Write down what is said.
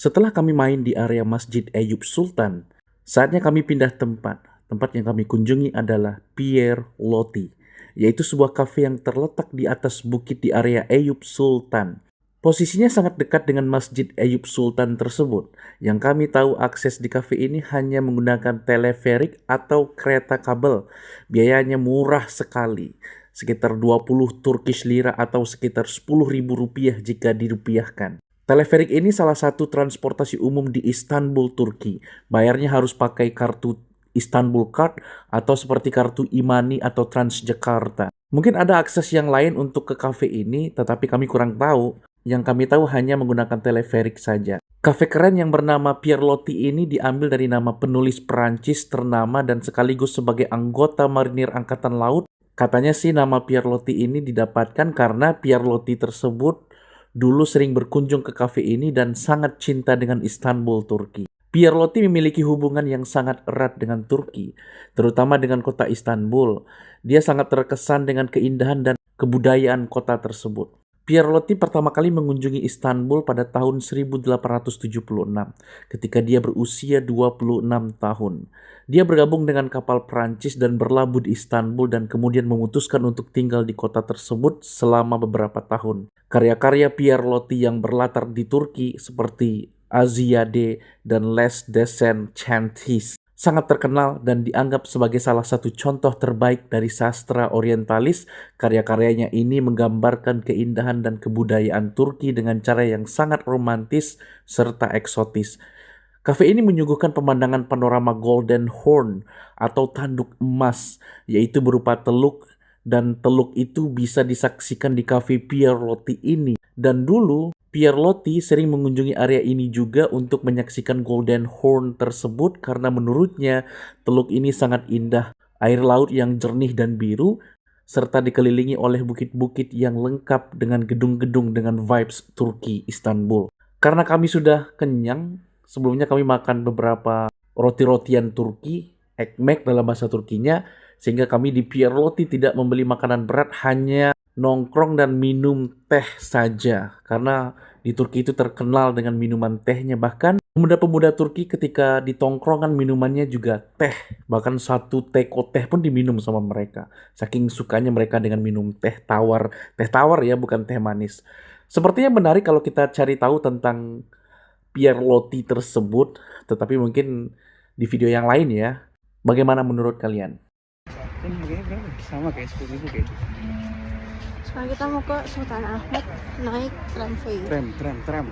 Setelah kami main di area Masjid Eyüp Sultan, saatnya kami pindah tempat. Tempat yang kami kunjungi adalah Pierre Loti, yaitu sebuah kafe yang terletak di atas bukit di area Eyüp Sultan. Posisinya sangat dekat dengan Masjid Eyüp Sultan tersebut. Yang kami tahu akses di kafe ini hanya menggunakan teleferik atau kereta kabel. Biayanya murah sekali, sekitar 20 Turkish lira atau sekitar 10.000 rupiah jika dirupiahkan. Teleferik ini salah satu transportasi umum di Istanbul, Turki. Bayarnya harus pakai kartu Istanbul Card atau seperti kartu Imani atau Transjakarta. Mungkin ada akses yang lain untuk ke kafe ini, tetapi kami kurang tahu. Yang kami tahu hanya menggunakan teleferik saja. Kafe keren yang bernama Pierre Loti ini diambil dari nama penulis Perancis ternama dan sekaligus sebagai anggota Marinir Angkatan Laut. Katanya sih nama Pierre Loti ini didapatkan karena Pierre Loti tersebut dulu sering berkunjung ke kafe ini dan sangat cinta dengan Istanbul, Turki. Pierre Loti memiliki hubungan yang sangat erat dengan Turki, terutama dengan kota Istanbul. Dia sangat terkesan dengan keindahan dan kebudayaan kota tersebut. Pierre Loti pertama kali mengunjungi Istanbul pada tahun 1876 ketika dia berusia 26 tahun. Dia bergabung dengan kapal Prancis dan berlabuh di Istanbul dan kemudian memutuskan untuk tinggal di kota tersebut selama beberapa tahun. Karya-karya Pierre Loti yang berlatar di Turki seperti Aziyade dan Les Desenchantés sangat terkenal dan dianggap sebagai salah satu contoh terbaik dari sastra orientalis. Karya-karyanya ini menggambarkan keindahan dan kebudayaan Turki dengan cara yang sangat romantis serta eksotis. Kafe ini menyuguhkan pemandangan panorama Golden Horn atau tanduk emas, yaitu berupa teluk, dan teluk itu bisa disaksikan di kafe Pierre Loti ini. Dan dulu Pierre Loti sering mengunjungi area ini juga untuk menyaksikan Golden Horn tersebut karena menurutnya teluk ini sangat indah, air laut yang jernih dan biru, serta dikelilingi oleh bukit-bukit yang lengkap dengan gedung-gedung dengan vibes Turki Istanbul. Karena kami sudah kenyang, sebelumnya kami makan beberapa roti-rotian Turki, ekmek dalam bahasa Turkinya, sehingga kami di Pierre Loti tidak membeli makanan berat, hanya nongkrong dan minum teh saja. Karena di Turki itu terkenal dengan minuman tehnya. Bahkan pemuda-pemuda Turki ketika di tongkrongan minumannya juga teh. Bahkan satu teko teh pun diminum sama mereka. Saking sukanya mereka dengan minum teh tawar. Teh tawar ya, bukan teh manis. Sepertinya menarik kalau kita cari tahu tentang Pierre Loti tersebut. Tetapi mungkin di video yang lain ya. Bagaimana menurut kalian? Ini harganya berapa? Sama kayak 10.000 kayak itu. Sekarang kita mau ke Sultan Ahmed naik tramway. Tram.